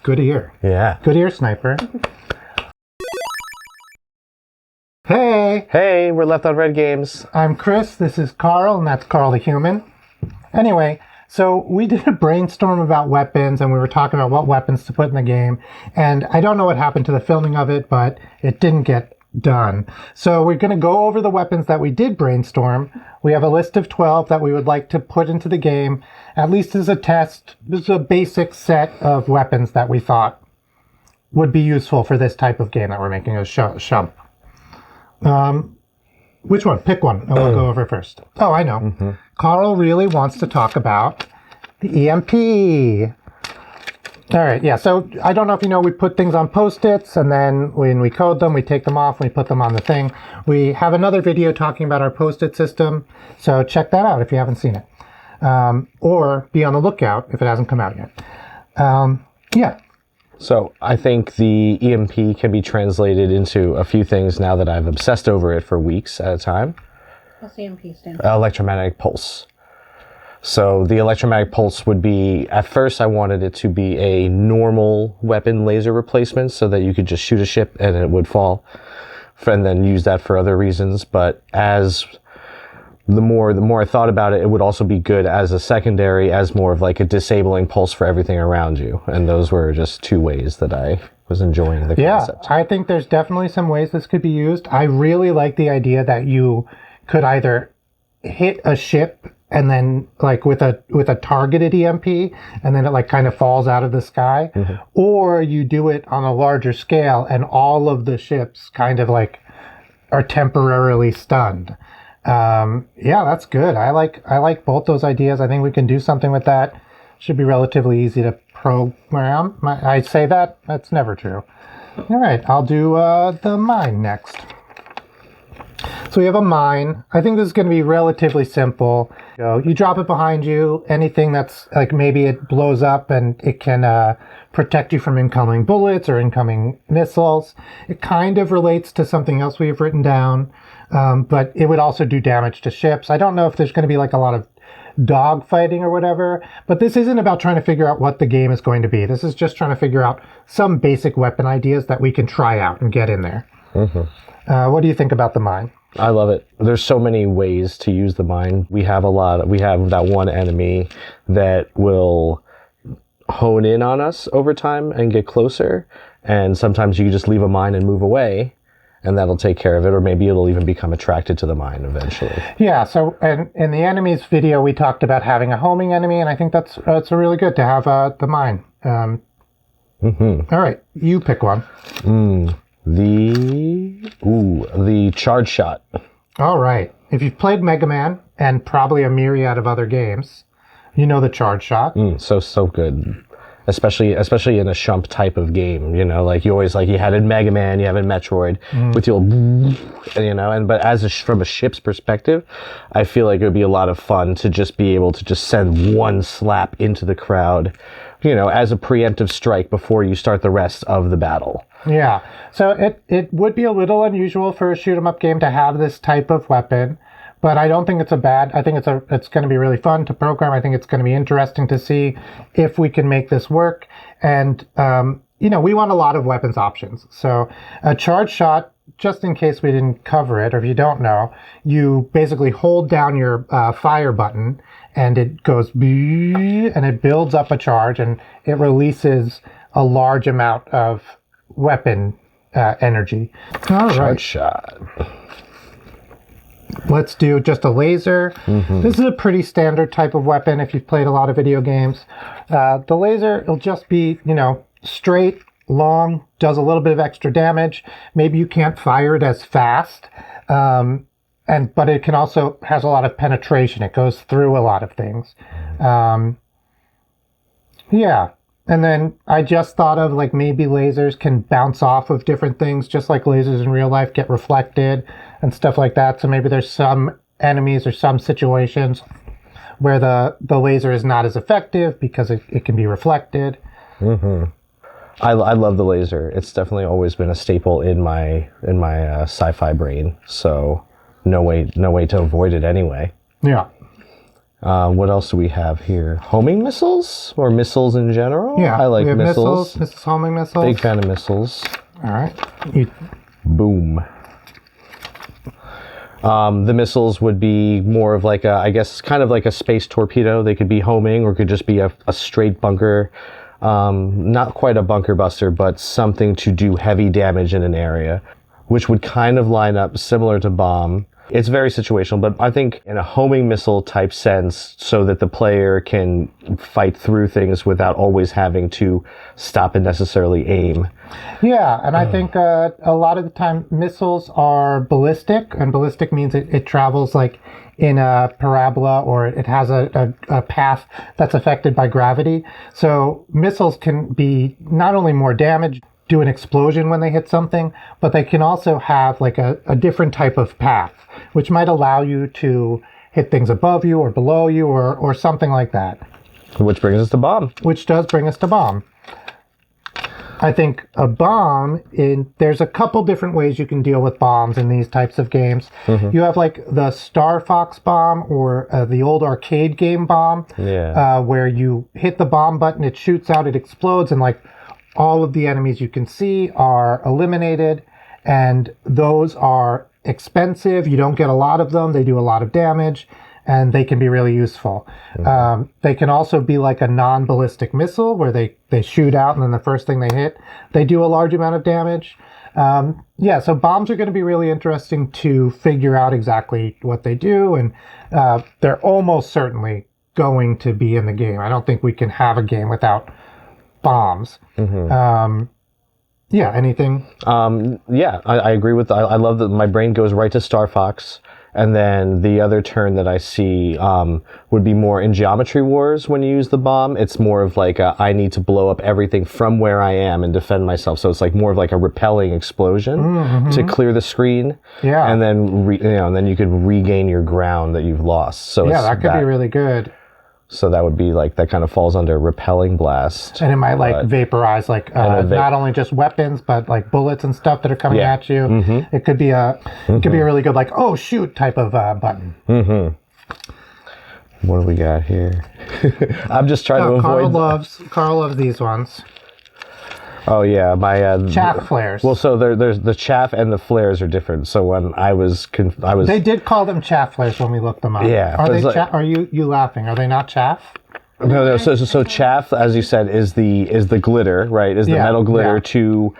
Good ear. Yeah. Good ear, sniper. Hey! Hey, we're Left on Red Games. I'm Kris, this is Carl, and that's Carl the Human. Anyway, so we did a brainstorm about weapons, and we were talking about what weapons to put in the game, and I don't know what happened to the filming of it, but it didn't get done. So we're going to go over the weapons that we did brainstorm. We have a list of 12 that we would like to put into the game, at least as a test. This is a basic set of weapons that we thought would be useful for this type of game that we're making, a shump. Which one? Pick one. I'll go over first. Oh, I know. Mm-hmm. Carl really wants to talk about the EMP. All right, yeah, so I don't know if you know, we put things on Post-its, and then when we code them, we take them off, and we put them on the thing. We have another video talking about our Post-it system, so check that out if you haven't seen it. Or be on the lookout if it hasn't come out yet. Yeah. So I think the EMP can be translated into a few things now that I've obsessed over it for weeks at a time. What's EMP stand for? Electromagnetic pulse. So the electromagnetic pulse would be, at first I wanted it to be a normal weapon laser replacement so that you could just shoot a ship and it would fall, and then use that for other reasons. But as the more I thought about it, it would also be good as a secondary, as more of like a disabling pulse for everything around you. And those were just two ways that I was enjoying the concept. Yeah, I think there's definitely some ways this could be used. I really like the idea that you could either hit a ship and then like with a targeted EMP, and then it like kind of falls out of the sky, or you do it on a larger scale and all of the ships kind of like are temporarily stunned. Yeah, that's good. I like both those ideas. I think we can do something with that. Should be relatively easy to program. I say that, that's never true. All right, I'll do the mine next. So we have a mine. I think this is going to be relatively simple. You drop it behind you. Anything that's like, maybe it blows up and it can protect you from incoming bullets or incoming missiles. It kind of relates to something else we have written down, but it would also do damage to ships. I don't know if there's going to be like a lot of dog fighting or whatever, but this isn't about trying to figure out what the game is going to be. This is just trying to figure out some basic weapon ideas that we can try out and get in there. What do you think about the mine? I love it. There's so many ways to use the mine. We have that one enemy that will hone in on us over time and get closer. And sometimes you can just leave a mine and move away, and that'll take care of it. Or maybe it'll even become attracted to the mine eventually. Yeah, so and in the enemies video, we talked about having a homing enemy, and I think that's really good to have the mine. All right, you pick one. The charge shot. All right. If you've played Mega Man and probably a myriad of other games, you know the charge shot. So good. Especially in a shump type of game, you know, like you always you had in Mega Man, you have in Metroid with your, you know, but from a ship's perspective, I feel like it would be a lot of fun to just be able to just send one slap into the crowd, you know, as a preemptive strike before you start the rest of the battle. Yeah, so it would be a little unusual for a shoot 'em up game to have this type of weapon, but I don't think it's I think it's going to be really fun to program. I think it's going to be interesting to see if we can make this work. And, you know, we want a lot of weapons options. So a charge shot, just in case we didn't cover it, or if you don't know, you basically hold down your fire button, and it goes, and it builds up a charge, and it releases a large amount of weapon energy. All right. Charge shot. Let's do just a laser. This is a pretty standard type of weapon if you've played a lot of video games. The laser, it'll just be, you know, straight, long, does a little bit of extra damage. Maybe you can't fire it as fast, but it can also has a lot of penetration. It goes through a lot of things. Yeah. And then I just thought of like maybe lasers can bounce off of different things, just like lasers in real life get reflected and stuff like that. So maybe there's some enemies or some situations where the laser is not as effective because it can be reflected. I love the laser. It's definitely always been a staple in my sci-fi brain. So no way to avoid it anyway. Yeah. What else do we have here? Homing missiles or missiles in general? Yeah, I like we have missiles. missiles, homing missiles. Big fan of missiles. All right. Boom. The missiles would be more of like I guess, kind of like a space torpedo. They could be homing or could just be a straight bunker. Not quite a bunker buster, but something to do heavy damage in an area, which would kind of line up similar to bomb. It's very situational, but I think in a homing missile type sense, so that the player can fight through things without always having to stop and necessarily aim. Yeah, and I think a lot of the time missiles are ballistic, and ballistic means it travels like in a parabola, or it has a path that's affected by gravity. So missiles can be not only more damage, do an explosion when they hit something, but they can also have like a different type of path, which might allow you to hit things above you or below you or something like that. Which brings us to bomb. Which does bring us to bomb. I think a bomb, there's a couple different ways you can deal with bombs in these types of games. You have like the Star Fox bomb or the old arcade game bomb, where you hit the bomb button, it shoots out, it explodes, and like all of the enemies you can see are eliminated, and those are expensive. You don't get a lot of them. They do a lot of damage, and they can be really useful. They can also be like a non-ballistic missile where they shoot out, and then the first thing they hit, they do a large amount of damage. So bombs are going to be really interesting to figure out exactly what they do, and they're almost certainly going to be in the game. I don't think we can have a game without bombs. Anything? I agree with that. I love that my brain goes right to Star Fox. And then the other turn that I see would be more in Geometry Wars when you use the bomb. It's more of like I need to blow up everything from where I am and defend myself. So it's like more of like a repelling explosion to clear the screen. Yeah. And then then you could regain your ground that you've lost. So that could be really good. So that would be like, that kind of falls under repelling blast. And it might like vaporize like not only just weapons, but like bullets and stuff that are coming at you. It could be a really good like, oh shoot type of button. What do we got here? I'm just trying to avoid. Carl loves these ones. Oh yeah, my chaff flares. Well, so there's the chaff and the flares are different. So when I was they did call them chaff flares when we looked them up. Yeah, are they? Are you laughing? Are they not chaff? No. So chaff, as you said, is the glitter, right? Is the metal glitter to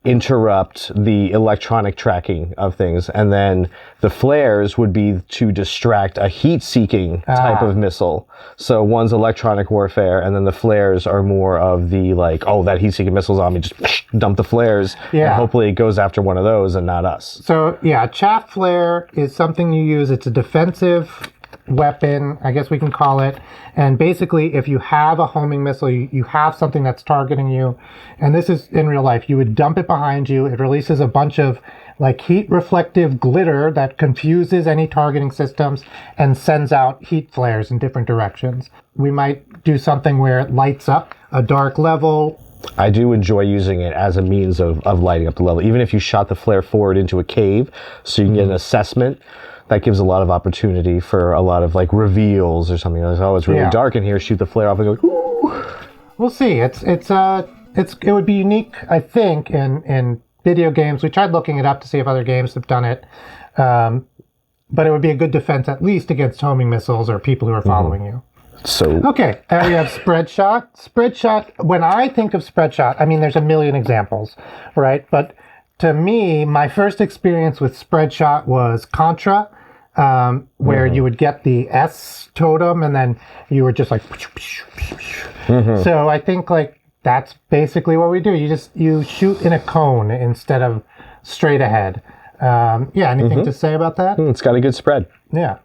interrupt the electronic tracking of things, and then the flares would be to distract a heat-seeking type of missile. So one's electronic warfare, and then the flares are more of the like, oh, that heat-seeking missile's on me, just dump the flares, and hopefully it goes after one of those and not us. So chaff flare is something you use. It's a defensive weapon, I guess we can call it. And basically, if you have a homing missile, you have something that's targeting you, and this is in real life, you would dump it behind you. It releases a bunch of like heat reflective glitter that confuses any targeting systems and sends out heat flares in different directions. We might do something where it lights up a dark level. I do enjoy using it as a means of lighting up the level, even if you shot the flare forward into a cave so you can get an assessment. That gives a lot of opportunity for a lot of like reveals or something. Like, oh, it's really dark in here. Shoot the flare off and go. Ooh. We'll see. It would be unique, I think, in video games. We tried looking it up to see if other games have done it, but it would be a good defense at least against homing missiles or people who are following you. So okay, we have spread shot. Spread shot. When I think of spread shot, I mean there's a million examples, right? But to me, my first experience with spread shot was Contra. Where you would get the S totem and then you were just like, so I think like that's basically what we do. You shoot in a cone instead of straight ahead. Anything to say about that? It's got a good spread. Yeah.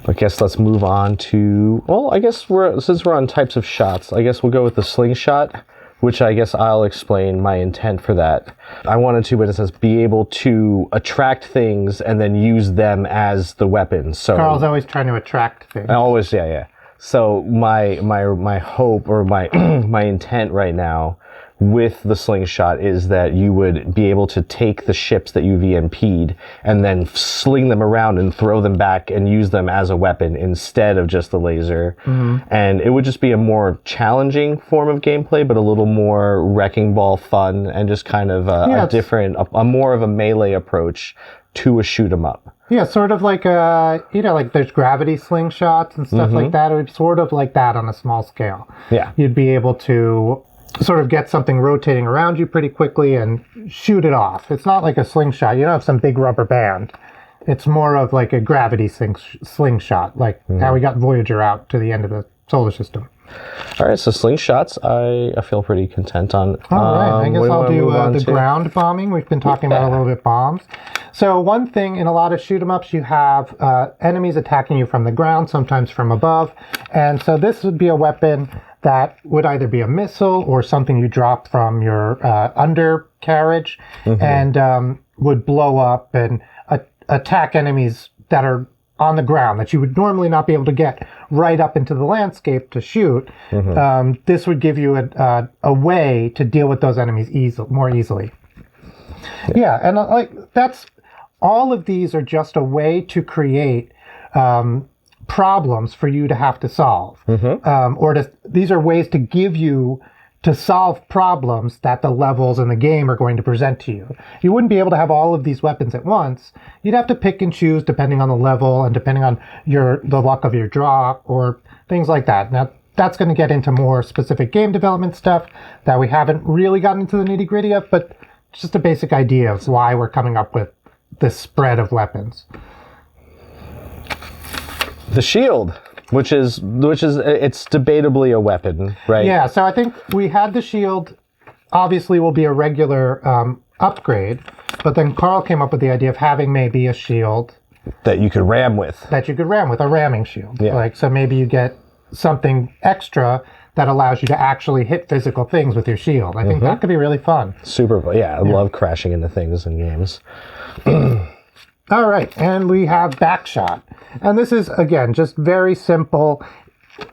I guess let's move on to, well, I guess since we're on types of shots, I guess we'll go with the slingshot, which I guess I'll explain my intent for that. I wanted to, but it says, be able to attract things and then use them as the weapons. So Carl's always trying to attract things. Always, yeah. So my hope or my my intent right now with the slingshot is that you would be able to take the ships that you've EMP'd and then sling them around and throw them back and use them as a weapon instead of just the laser. And it would just be a more challenging form of gameplay, but a little more wrecking ball fun and just kind of a different, a more of a melee approach to a shoot 'em up. Yeah, sort of like, like there's gravity slingshots and stuff like that. It would be sort of like that on a small scale. Yeah. You'd be able to sort of get something rotating around you pretty quickly and shoot it off. It's not like a slingshot. You don't have some big rubber band. It's more of like a gravity slingshot, like how we got Voyager out to the end of the solar system. All right, so slingshots, I feel pretty content on. All right, I guess I'll do the to? ground bombing. We've been talking about a little bit bombs. So one thing in a lot of shoot 'em ups, you have enemies attacking you from the ground, sometimes from above. And so this would be a weapon that would either be a missile or something you drop from your undercarriage and would blow up and attack enemies that are on the ground that you would normally not be able to get right up into the landscape to shoot. This would give you a way to deal with those enemies more easily. Yeah, and that's all of these are just a way to create problems for you to have to solve, these are ways to give you to solve problems that the levels in the game are going to present to you. You wouldn't be able to have all of these weapons at once. You'd have to pick and choose depending on the level and depending on the luck of your draw or things like that. Now, that's going to get into more specific game development stuff that we haven't really gotten into the nitty-gritty of, but it's just a basic idea of why we're coming up with this spread of weapons. The shield, which is it's debatably a weapon, right? Yeah, so I think we had the shield obviously will be a regular upgrade, but then Carl came up with the idea of having maybe a shield that you could ram with. A ramming shield. Yeah. So maybe you get something extra that allows you to actually hit physical things with your shield. I think that could be really fun. Super, yeah. I love crashing into things in games. All right, and we have backshot. And this is, again, just very simple.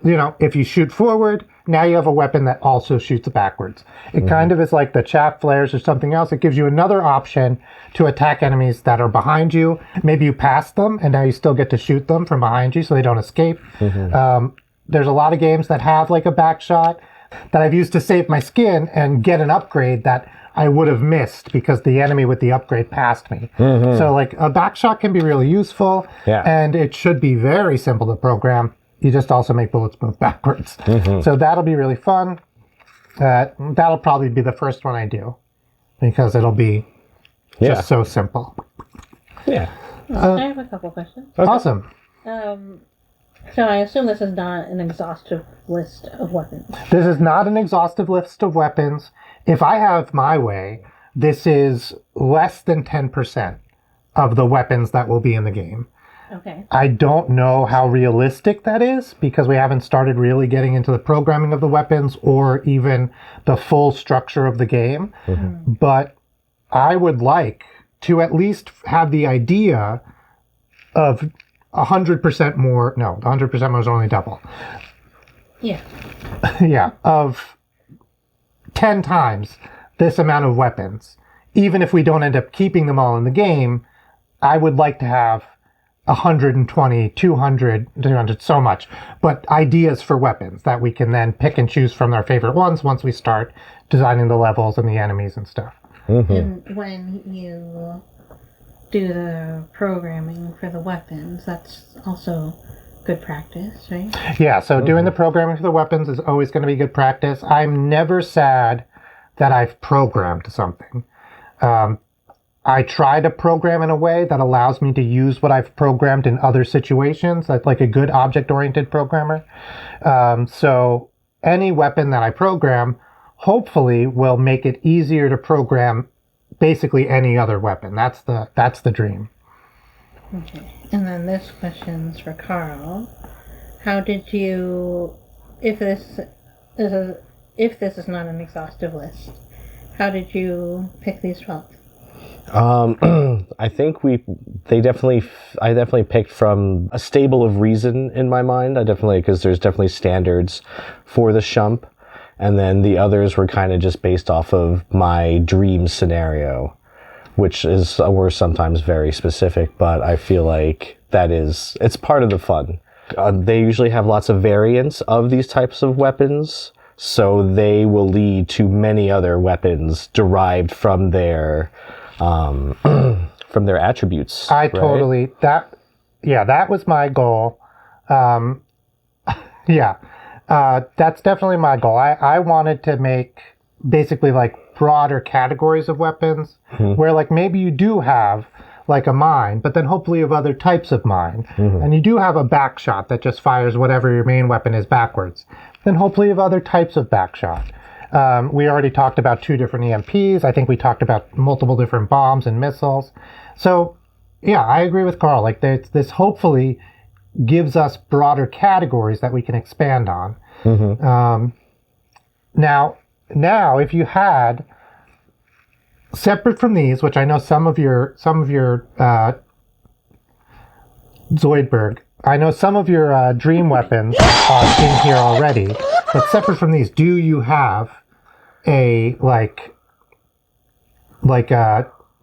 If you shoot forward, now you have a weapon that also shoots backwards. It kind of is like the chaff flares or something else. It gives you another option to attack enemies that are behind you. Maybe you pass them, and now you still get to shoot them from behind you so they don't escape. There's a lot of games that have like a backshot that I've used to save my skin and get an upgrade that I would have missed because the enemy with the upgrade passed me. So like a backshot can be really useful, and it should be very simple to program. You just also make bullets move backwards. So that'll be really fun. That'll probably be the first one I do because it'll be just so simple. Yeah. I have a couple questions. Okay. Awesome. So I assume this is not an exhaustive list of weapons. This is not an exhaustive list of weapons. If I have my way, this is less than 10% of the weapons that will be in the game. Okay. I don't know how realistic that is because we haven't started really getting into the programming of the weapons or even the full structure of the game. But I would like to at least have the idea of 100% more. No, 100% more is only double. Yeah. Yeah, of 10 times this amount of weapons. Even if we don't end up keeping them all in the game, I would like to have 120, 200, 300, so much. But ideas for weapons that we can then pick and choose from our favorite ones once we start designing the levels and the enemies and stuff. And when you do the programming for the weapons, that's also good practice, right? Yeah, so doing the programming for the weapons is always going to be good practice. I'm never sad that I've programmed something. I try to program in a way that allows me to use what I've programmed in other situations. That's like a good object-oriented programmer. So any weapon that I program hopefully will make it easier to program basically any other weapon. That's the dream. Okay. And then this question's for Carl. How did you, if this is not an exhaustive list, how did you pick these 12? I think I definitely picked from a stable of reason in my mind. Because there's definitely standards for the shump. And then the others were kind of just based off of my dream scenario, which were sometimes very specific, but I feel like it's part of the fun. They usually have lots of variants of these types of weapons, so they will lead to many other weapons derived from their from their attributes. That was my goal. That's definitely my goal. I wanted to make basically like broader categories of weapons where like maybe you do have like a mine, but then hopefully you have other types of mine. And you do have a back shot that just fires whatever your main weapon is backwards. Then hopefully you have other types of back shot. We already talked about 2 different EMPs. I think we talked about multiple different bombs and missiles. So yeah, I agree with Carl. Like this hopefully gives us broader categories that we can expand on. Now, if you had separate from these, which I know some of your Zoidberg, I know some of your dream weapons are in here already, but separate from these, do you have a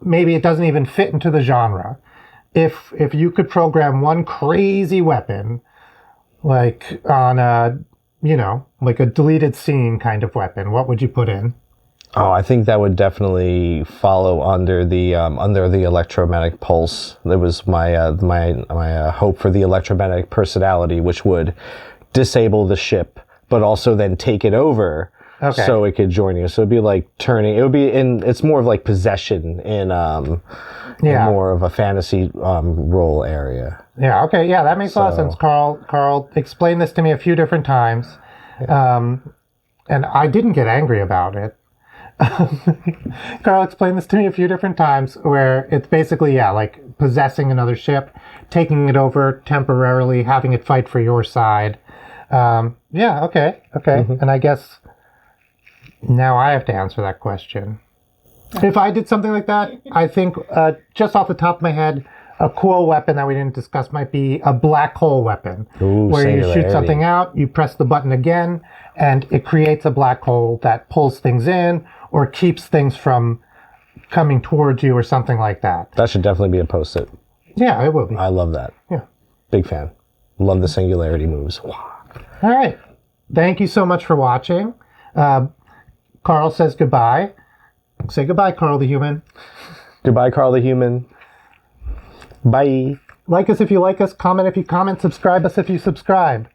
maybe it doesn't even fit into the genre? If you could program one crazy weapon, like on a like a deleted scene kind of weapon, what would you put in? Oh, I think that would definitely follow under the electromagnetic pulse. That was my hope for the electromagnetic personality, which would disable the ship, but also then take it over, so it could join you. So it'd be like turning. It would be it's more of like possession in more of a fantasy role area. Yeah. Okay. Yeah, that makes a lot of sense. Carl explained this to me a few different times, and I didn't get angry about it. Carl explained this to me a few different times where it's basically, like possessing another ship, taking it over temporarily, having it fight for your side. Okay. And I guess now I have to answer that question. If I did something like that, I think just off the top of my head, a cool weapon that we didn't discuss might be a black hole weapon. Ooh, where you singularity. shoot something out, you press the button again, and it creates a black hole that pulls things in or keeps things from coming towards you or something like that. That should definitely be a post-it. Yeah, it will be. I love that. Yeah. Big fan. Love the singularity moves. All right. Thank you so much for watching. Carl says goodbye. Say goodbye, Carl the Human. Goodbye, Carl the Human. Bye. Like us if you like us. Comment if you comment. Subscribe us if you subscribe.